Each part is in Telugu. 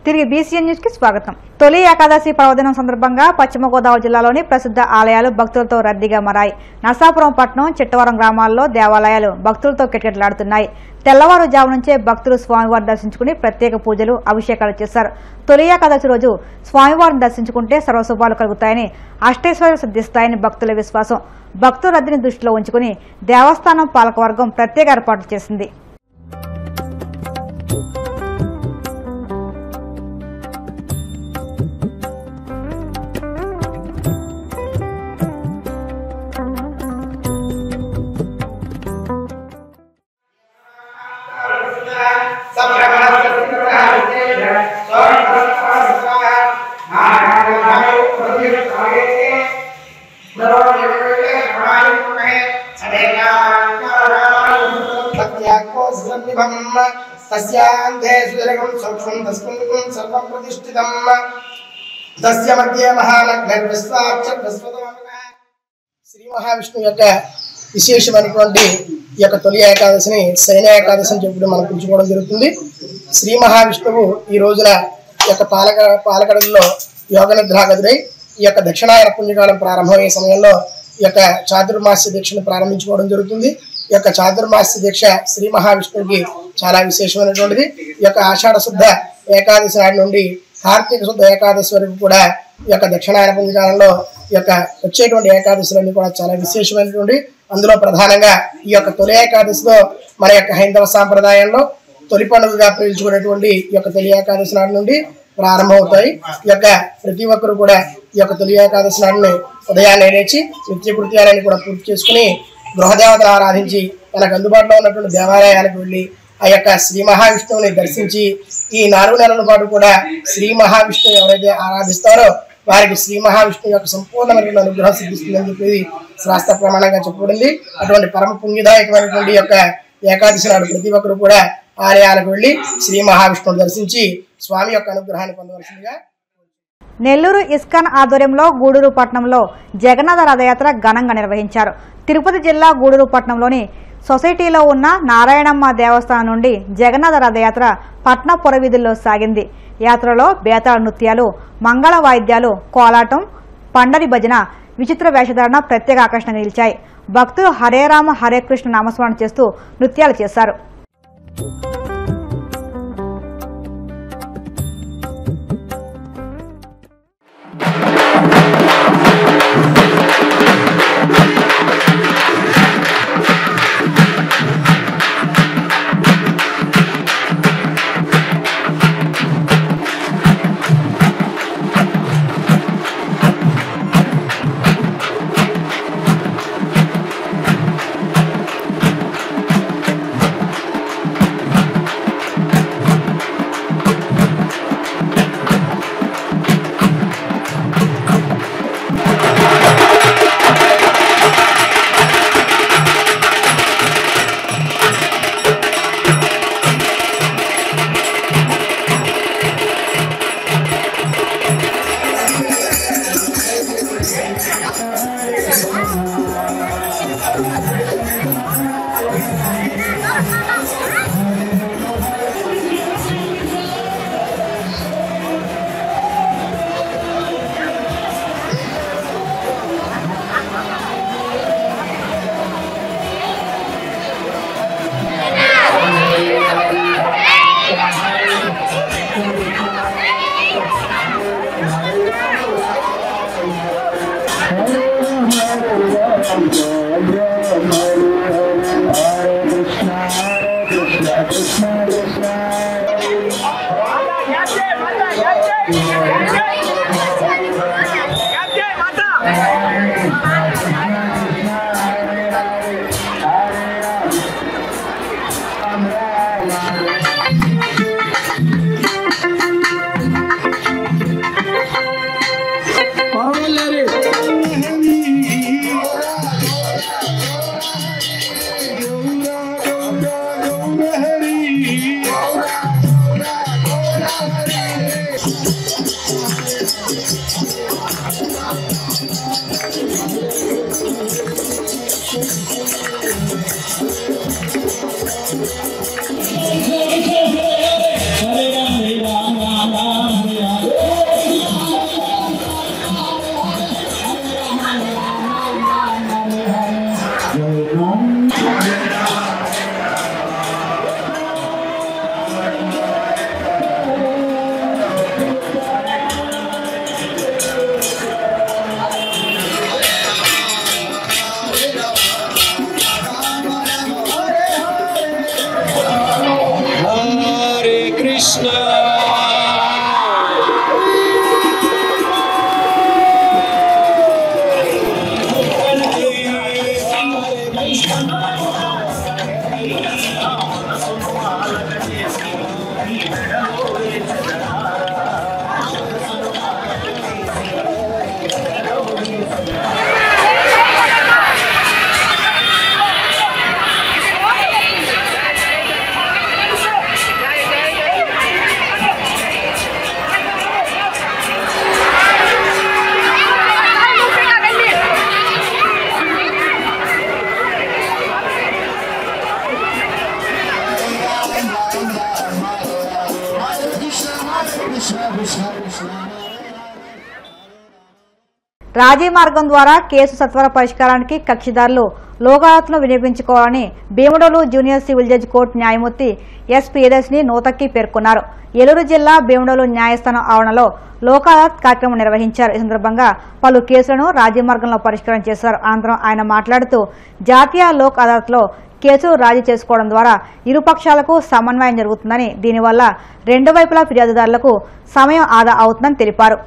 తిరిగి బీసీఎన్ న్యూస్ కి స్వాగతం. తొలి ఏకాదశి పర్వదినం సందర్భంగా పశ్చిమ గోదావరి జిల్లాలోని ప్రసిద్ధ ఆలయాలు భక్తులతో రద్దీగా మారాయి. నరసాపురం పట్టణం, చిట్టవరం గ్రామాల్లో దేవాలయాలు భక్తులతో కిటకిటలాడుతున్నాయి. తెల్లవారుజాము నుంచే భక్తులు స్వామివారిని దర్శించుకుని ప్రత్యేక పూజలు, అభిషేకాలు చేశారు. తొలి ఏకాదశి రోజు స్వామివారిని దర్శించుకుంటే సర్వశుభాలు కలుగుతాయని, అష్టైశ్వర్యాలు సిద్ధిస్తాయని భక్తుల విశ్వాసం. భక్తుల రద్దీని దృష్టిలో ఉంచుకుని దేవస్థానం పాలకవర్గం ప్రత్యేక ఏర్పాట్లు చేసింది. శ్రీ మహావిష్ణు యొక్క విశేషమైనటువంటి ఈ యొక్క తొలి ఏకాదశిని శయన ఏకాదశి అని చెప్పి మనం పిలుచుకోవడం జరుగుతుంది. శ్రీ మహావిష్ణువు ఈ రోజున ఈ యొక్క పాలకడలో యోగ నిద్రాగతుడై ఈ యొక్క దక్షిణాయన పుణ్యకాలం ప్రారంభమయ్యే సమయంలో ఈ యొక్క చాతుర్మాస్య దీక్షను ప్రారంభించుకోవడం జరుగుతుంది. ఈ యొక్క చాతుర్మాస్య దీక్ష శ్రీ మహావిష్ణువుకి చాలా విశేషమైనటువంటిది. ఈ యొక్క ఆషాఢ శుద్ధ ఏకాదశి నాటి నుండి కార్తీక శుద్ధ ఏకాదశి వరకు కూడా ఈ యొక్క దక్షిణాయన పుణ్యకాలంలో ఈ యొక్క వచ్చేటువంటి ఏకాదశులన్నీ కూడా చాలా విశేషమైనటువంటి. అందులో ప్రధానంగా ఈ యొక్క తొలి ఏకాదశిలో మన యొక్క హైందవ సాంప్రదాయంలో తొలి పండుగగా పిలుచుకునేటువంటి ఈ యొక్క తొలి ఏకాదశి నాటి నుండి ప్రారంభమవుతాయి. ఈ యొక్క ప్రతి ఒక్కరు కూడా ఈ యొక్క తొలి ఏకాదశి నాటిని ఉదయాన్నే లేచి నిత్యకృత్యాలని కూడా పూర్తి చేసుకుని గృహదేవతను ఆరాధించి తనకు అందుబాటులో ఉన్నటువంటి దేవాలయాలకు వెళ్ళి ఆ యొక్క శ్రీ మహావిష్ణువుని దర్శించి ఈ 4 నెలల పాటు కూడా శ్రీ మహావిష్ణువు ఎవరైతే ఆరాధిస్తారో వారికి శ్రీ మహావిష్ణువు యొక్క సంపూర్ణమైన అనుగ్రహం సిద్ధిస్తుందని చెప్పి శాస్త్ర ప్రమాణంగా చెప్పబడింది. అటువంటి పరమ పుణ్యదాయకమైనటువంటి యొక్క ఏకాదశి నాడు ప్రతి ఒక్కరు కూడా ఆలయాలకు వెళ్లి శ్రీ మహావిష్ణువుని దర్శించి స్వామి యొక్క అనుగ్రహాన్ని పొందవలసిందిగా. నెల్లూరు ఇస్కాన్ ఆధ్వర్యంలో గూడూరు పట్టణంలో జగన్నాథ రథయాత్ర ఘనంగా నిర్వహించారు. తిరుపతి జిల్లా గూడూరు పట్టణంలోని సొసైటీలో ఉన్న నారాయణమ్మ దేవస్థానం నుండి జగన్నాథ రథయాత్ర పట్న పురవీధుల్లో సాగింది. యాత్రలో బేతాళ నృత్యాలు, మంగళ వాయిద్యాలు, కోలాటం, పండరి భజన, విచిత్ర వేషధారణ ప్రత్యేక ఆకర్షణగా నిలిచాయి. భక్తులు హరే రామ హరే కృష్ణ నామస్మరణ చేస్తూ నృత్యాలు చేశారు. రాజీ మార్గం ద్వారా కేసు సత్వర పరిష్కారానికి కక్షిదారులు లోక్ అదాలత్ను వినియోగించుకోవాలని Bhimadole junior civil judge court న్యాయమూర్తి ఎస్ ప్రియదర్శిని నూతక్కి పేర్కొన్నారు. ఏలూరు జిల్లా భీమడోలు న్యాయస్థానం ఆవరణలో లోక్ అదాలత్ కార్యక్రమం నిర్వహించారు. ఈ సందర్భంగా పలు కేసులను రాజీ మార్గంలో పరిష్కారం చేశారు. అనంతరం ఆయన మాట్లాడుతూ జాతీయ లోక్ అదాలత్లో కేసులు రాజీ చేసుకోవడం ద్వారా ఇరుపక్షాలకు సమన్వయం జరుగుతుందని, దీనివల్ల రెండు వైపులా ఫిర్యాదుదారులకు సమయం ఆదా అవుతుందని తెలిపారు.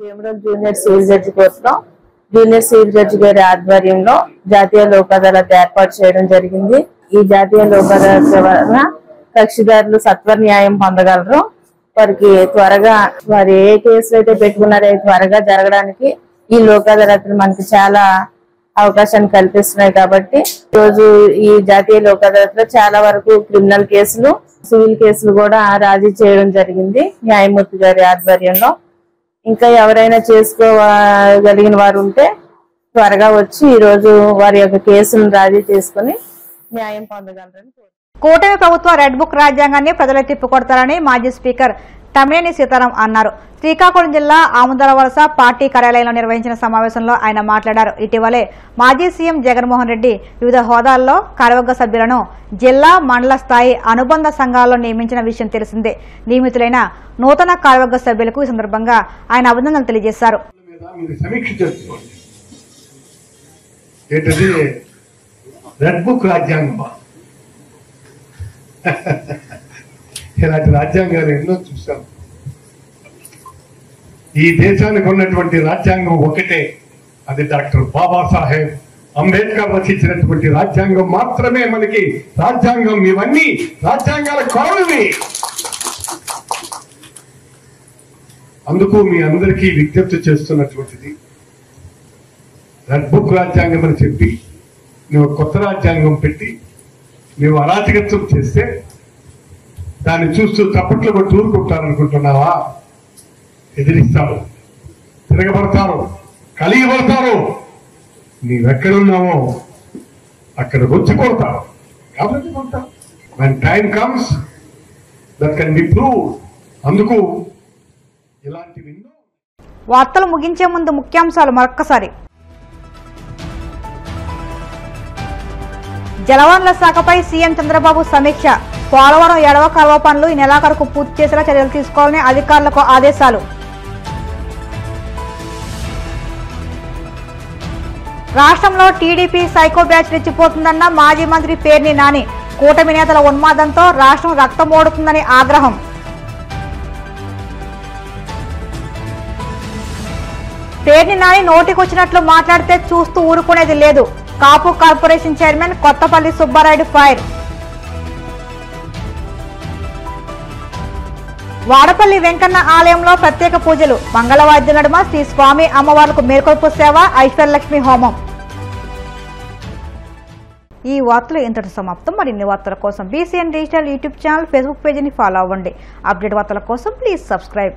భీమడోలు జూనియర్ సివిల్ జడ్జి కోర్టులో జూనియర్ సివిల్ జడ్జి గారి ఆధ్వర్యంలో జాతీయ లోక్ అదాలత్ ఏర్పాటు చేయడం జరిగింది. ఈ జాతీయ లోక్ అదాలత్ వలన కక్షిదారులు సత్వర న్యాయం పొందగలరు. వారికి త్వరగా వారు ఏ కేసులు అయితే పెట్టుకున్నారో త్వరగా జరగడానికి ఈ లోక్ అదాలత్లు మనకి చాలా అవకాశాన్ని కల్పిస్తున్నాయి. కాబట్టి రోజు ఈ జాతీయ లోక్ అదాలత్ లో చాలా వరకు క్రిమినల్ కేసులు, సివిల్ కేసులు కూడా రాజీ చేయడం జరిగింది న్యాయమూర్తి గారి ఆధ్వర్యంలో. ఇంకా ఎవరైనా చేసుకోగలిగిన వారు ఉంటే త్వరగా వచ్చి ఈ రోజు వారి యొక్క కేసులను రాజీ చేసుకుని న్యాయం పొందగలరని కూటమి ప్రభుత్వ రెడ్ బుక్ రాజ్యాంగాన్ని ప్రజలు తిప్పికొడతారని మాజీ స్పీకర్ తమ్మినేని సీతారాం అన్నారు. శ్రీకాకుళం జిల్లా ఆముదలవలస పార్టీ కార్యాలయంలో నిర్వహించిన సమావేశంలో ఆయన మాట్లాడారు. ఇటీవలే మాజీ సీఎం జగన్మోహన్ రెడ్డి వివిధ హోదాల్లో కార్యవర్గ సభ్యులను జిల్లా మండల స్థాయి అనుబంధ సంఘాల్లో నియమించిన విషయం తెలిసిందే. నియమితులైన నూతన కార్యవర్గ సభ్యులకు ఈ సందర్భంగా ఆయన అభినందనలు తెలియజేశారు. ఇలాంటి రాజ్యాంగాలు ఎన్నో చూసాం. ఈ దేశానికి ఉన్నటువంటి రాజ్యాంగం ఒకటే, అది డాక్టర్ బాబాసాహెబ్ అంబేద్కర్ రచించినటువంటి రాజ్యాంగం మాత్రమే మనకి రాజ్యాంగం. ఇవన్నీ రాజ్యాంగాల కావువి. అందుకు మీ అందరికీ విజ్ఞప్తి చేస్తున్నటువంటిది, రెడ్ బుక్ రాజ్యాంగం అని చెప్పి నువ్వు కొత్త రాజ్యాంగం పెట్టి నువ్వు అరాచకత్వం చేస్తే దాన్ని చూస్తూ చప్పట్లు కొట్టి ఊరుకుంటారనుకుంటున్నావా? ఎదిరిస్తారు, తిరగబడతారు, కలిగిపడతారు. నీవెక్కడున్నావో అక్కడ వచ్చి కొడతారు. కాబట్టి కొడతారు. when time comes that can be proved. అందుకు ఇలాంటివి వార్తలు ముగించే ముందు ముఖ్యాంశాలు మరొక్కసారి. జలవనరుల శాఖపై సీఎం చంద్రబాబు సమీక్ష. పోలవరం 7వ కాలువ పనులు ఈ నెలాఖరుకు పూర్తి చేసేలా చర్యలు తీసుకోవాలని అధికారులకు ఆదేశాలు. రాష్ట్రంలో టీడీపీ సైకో బ్యాచ్ రెచ్చిపోతుందన్న మాజీ మంత్రి పేర్ని నాని. కూటమి నేతల ఉన్మాదంతో రాష్ట్రం రక్తమోడుతుందని ఆగ్రహం. పేర్ని నాని నోటికొచ్చినట్లు మాట్లాడితే చూస్తూ ఊరుకునేది లేదు. Kapu corporation chairman Kothapalli Subbarayudu fire. Vadapalli Venkanna ఆలయంలో ప్రత్యేక పూజలు. మంగళవాద్య నడుమ శ్రీ స్వామి అమ్మవార్లకు మేల్కొల్పు సేవ, ఐశ్వర్యలక్ష్మి హోమం. ఈ వార్తలు ఇంతటి సమాప్తం. మరిన్ని వార్తల కోసం BCN digital YouTube channel, Facebook పేజీని ఫాలో అవ్వండి. అప్డేట్ వార్తల కోసం ప్లీజ్ సబ్స్క్రైబ్.